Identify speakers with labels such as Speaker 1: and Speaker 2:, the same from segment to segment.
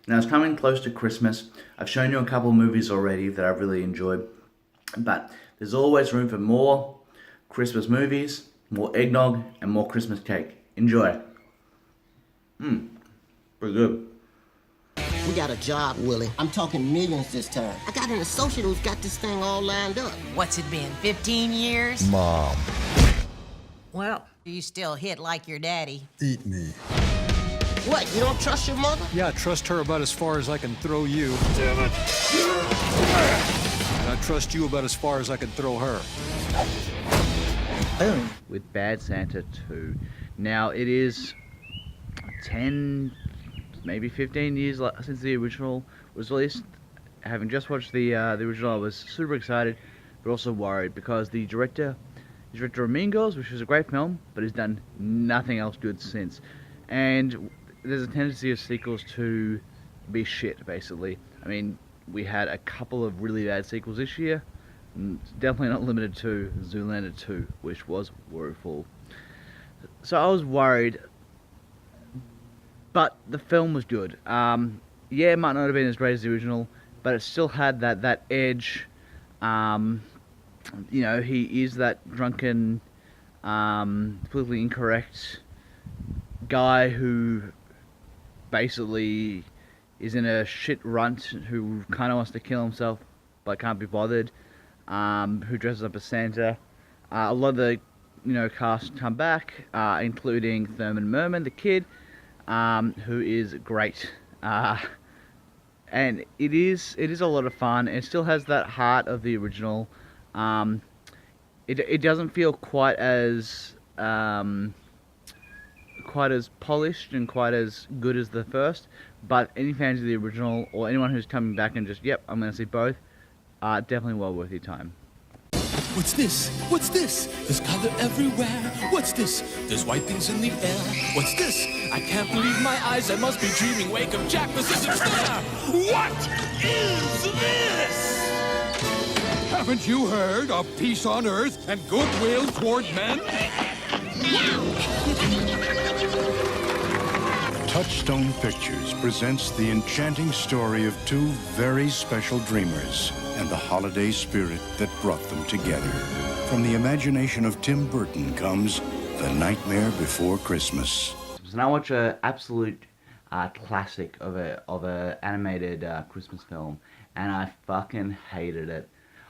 Speaker 1: Now it's coming close to Christmas. I've shown you a couple of movies already that I've really enjoyed, but there's always room for more Christmas movies, more eggnog, and more Christmas cake. Enjoy. Pretty good.
Speaker 2: We got a job, Willie. I'm talking millions this time. I got an associate who's got this thing all lined up.
Speaker 3: What's it been, 15 years?
Speaker 4: Mom,
Speaker 3: Well, you still hit like your daddy.
Speaker 4: eat me.
Speaker 2: What, you don't trust your mother?
Speaker 5: Yeah, I trust her about as far as I can throw you. Damn it! And I trust you about as far as I can throw her.
Speaker 1: With Bad Santa 2. Now it is 10, maybe 15 years since the original was released. Having just watched the original, I was super excited, but also worried because the director of Mean Girls, which was a great film, but has done nothing else good since. And there's a tendency of sequels to be shit, basically. I mean, we had a couple of really bad sequels this year. Definitely not limited to Zoolander 2, which was woeful. So I was worried, but the film was good. Yeah, it might not have been as great as the original, but it still had that edge. You know, he is that drunken, politically incorrect guy who basically is in a shit runt, who kind of wants to kill himself but can't be bothered, who dresses up as Santa. A lot of the cast come back, including Thurman Merman, the kid, who is great. And it is a lot of fun. It still has that heart of the original. It doesn't feel quite as polished and quite as good as the first, but any fans of the original or anyone who's coming back and just, yep, I'm going to see both, definitely well worth your time.
Speaker 6: What's this? What's this? There's color everywhere. What's this? There's white things in the air. What's this? I can't believe my eyes. I must be dreaming. Wake up, Jack. This isn't fair. What is this?
Speaker 5: Haven't you heard of peace on earth and goodwill toward men?
Speaker 4: Touchstone Pictures presents the enchanting story of two very special dreamers and the holiday spirit that brought them together. From the imagination of Tim Burton comes The Nightmare Before Christmas.
Speaker 1: So now I watch an absolute classic of a animated Christmas film, and I fucking hated it.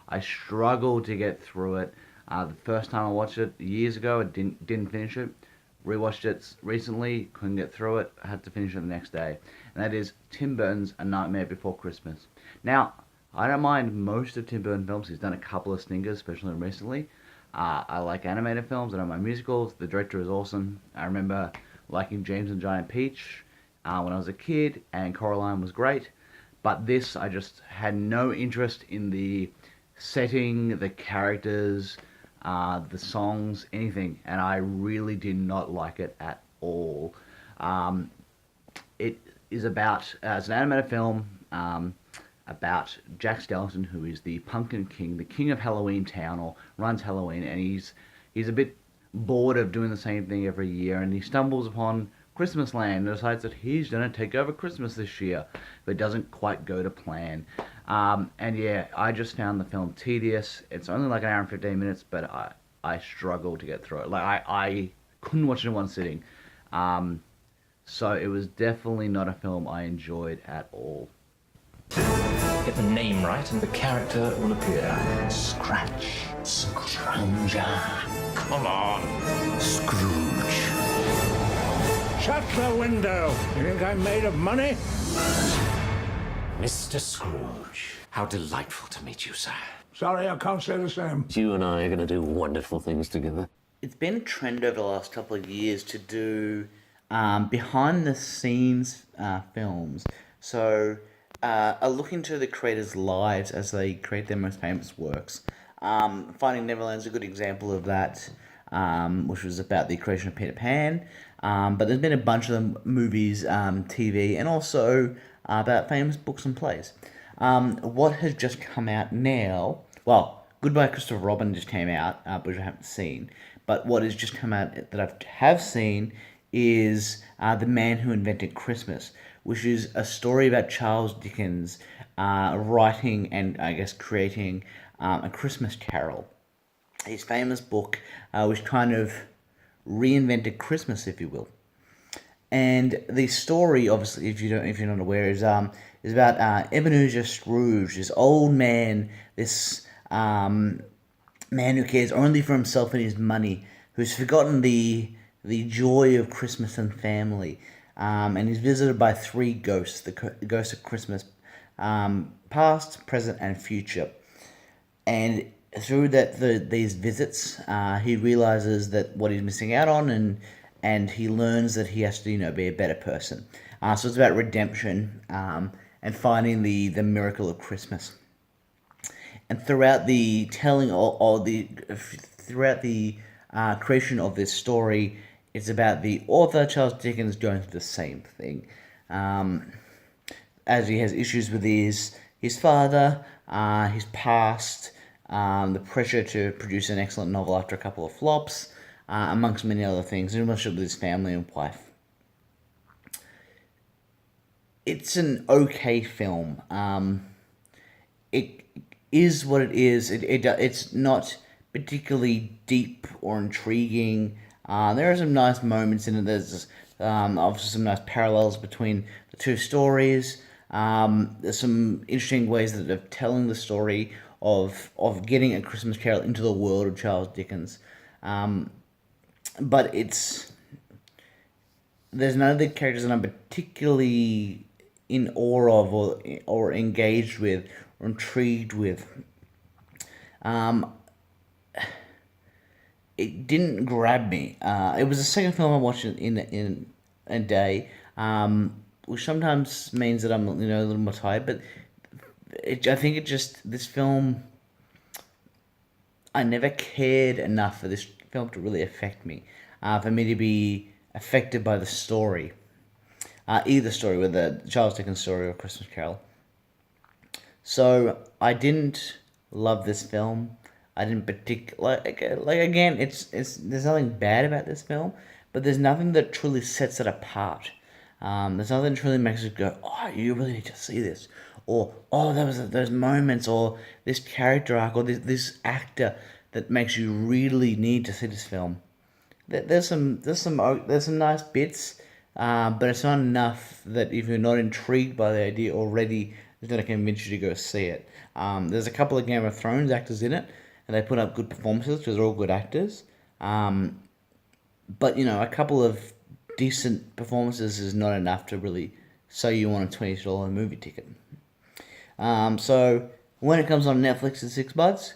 Speaker 1: I struggled to get through it. The first time I watched it years ago, I didn't finish it. Rewatched it recently, couldn't get through it. I had to finish it the next day, and that is Tim Burton's A Nightmare Before Christmas. Now, I don't mind most of Tim Burton films. He's done a couple of stingers, especially recently. I like animated films. I don't mind musicals. The director is awesome. I remember liking James and the Giant Peach when I was a kid, and Coraline was great. But this, I just had no interest in the setting, the characters, the songs, anything, and I really did not like it at all. It is about, it's an animated film, about Jack Skellington, who is the Pumpkin King, the king of Halloween Town, or runs Halloween, and he's a bit bored of doing the same thing every year, and he stumbles upon Christmas Land and decides that he's going to take over Christmas this year, but it doesn't quite go to plan. And yeah, I just found the film tedious. It's only like an hour and 15 minutes, but I struggled to get through it. Like, I couldn't watch it in one sitting. So it was definitely not a film I enjoyed at all.
Speaker 7: Get the name right and the character will appear.
Speaker 2: Scratch. Scrounger.
Speaker 7: Come on.
Speaker 2: Scrooge.
Speaker 8: Shut the window. You think I'm made of money?
Speaker 7: Mr. Scrooge, how delightful to meet you, sir.
Speaker 8: Sorry, I can't say the same.
Speaker 7: You and I are going to do wonderful things together.
Speaker 1: It's been a trend over the last couple of years to do behind the scenes films. So I look into the creators' lives as they create their most famous works. Finding Neverland's a good example of that, which was about the creation of Peter Pan. But there's been a bunch of them, movies, TV, and also about famous books and plays. What has just come out now, well, Goodbye Christopher Robin just came out, which I haven't seen, but what has just come out that I have seen is The Man Who Invented Christmas, which is a story about Charles Dickens writing and I guess creating A Christmas Carol. His famous book, which kind of reinvented Christmas, if you will. And the story, obviously, if you're not aware, is about Ebenezer Scrooge, this old man, this man who cares only for himself and his money, who's forgotten the joy of Christmas and family, and he's visited by three ghosts: the ghost of Christmas, past, present, and future. And through these visits, he realizes that what he's missing out on, and he learns that he has to, be a better person. So it's about redemption and finding the miracle of Christmas. And throughout the telling or throughout the creation of this story, it's about the author Charles Dickens going through the same thing, as he has issues with his father, his past, the pressure to produce an excellent novel after a couple of flops, amongst many other things, in relationship with his family and wife. It's an okay film. It is what it is. It's not particularly deep or intriguing. There are some nice moments in it. There's obviously some nice parallels between the two stories. There's some interesting ways of telling the story of getting A Christmas Carol into the world of Charles Dickens. But there's none of the characters that I'm particularly in awe of or engaged with or intrigued with. It didn't grab me. It was the second film I watched in a day, which sometimes means that I'm a little more tired. But I think this film, I never cared enough for this film to really affect me, for me to be affected by the story, either story, whether Charles Dickens' story or Christmas Carol. So I didn't love this film. I didn't particularly like again. It's there's nothing bad about this film, but there's nothing that truly sets it apart. There's nothing that truly makes it go, oh, you really need to see this, or oh, those moments, or this character arc, or this actor that makes you really need to see this film. There's some nice bits, but it's not enough that if you're not intrigued by the idea already, it's going to convince you to go see it. There's a couple of Game of Thrones actors in it, and they put up good performances because they're all good actors. But a couple of decent performances is not enough to really sell you on a $20 movie ticket. So when it comes on Netflix at $6,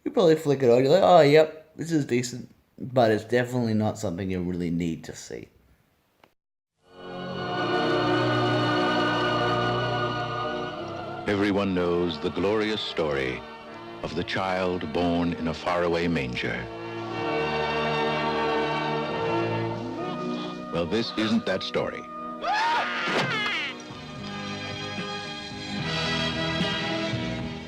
Speaker 1: you probably flick it on. You're like, oh, yep, this is decent, but it's definitely not something you really need to see.
Speaker 9: Everyone knows the glorious story of the child born in a faraway manger. Well, this isn't that story.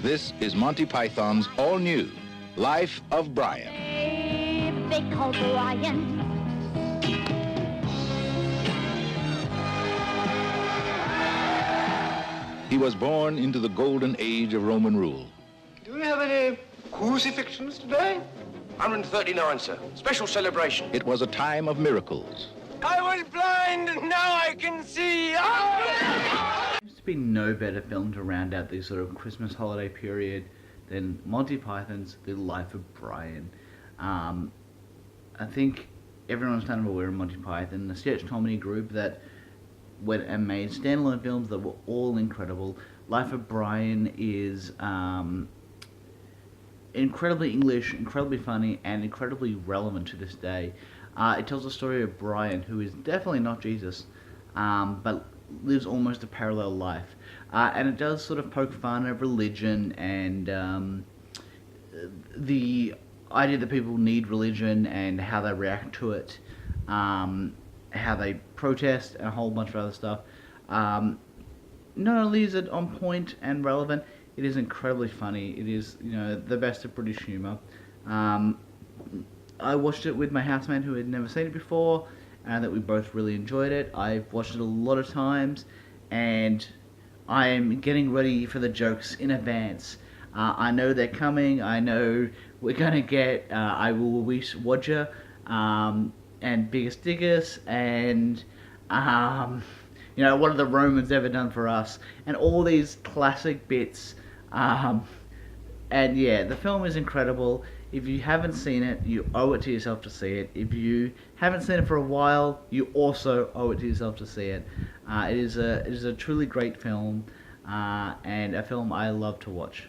Speaker 9: This is Monty Python's all-new Life of Brian.
Speaker 10: They call Brian.
Speaker 9: He was born into the golden age of Roman rule.
Speaker 11: Do we have any crucifixions today? 139, sir. Special celebration.
Speaker 9: It was a time of miracles.
Speaker 11: I was blind, and now I can see.
Speaker 1: There used to be no better film to round out this sort of Christmas holiday period than Monty Python's The Life of Brian. I think everyone's kind of aware of Monty Python, the sketch comedy group that went and made standalone films that were all incredible. Life of Brian is incredibly English, incredibly funny, and incredibly relevant to this day. It tells the story of Brian, who is definitely not Jesus, but lives almost a parallel life. And it does sort of poke fun at religion and the idea that people need religion and how they react to it, how they protest, and a whole bunch of other stuff. Not only is it on point and relevant, it is incredibly funny. It is, the best of British humour. I watched it with my housemate who had never seen it before, and that we both really enjoyed it. I've watched it a lot of times, and I am getting ready for the jokes in advance. I know they're coming. I know we're gonna get I Will Wish Wodger, and Biggest Diggers, and what have the Romans ever done for us, and all these classic bits. And yeah, the film is incredible. If you haven't seen it, you owe it to yourself to see it. If you haven't seen it for a while, you also owe it to yourself to see it. It is a truly great film, and a film I love to watch.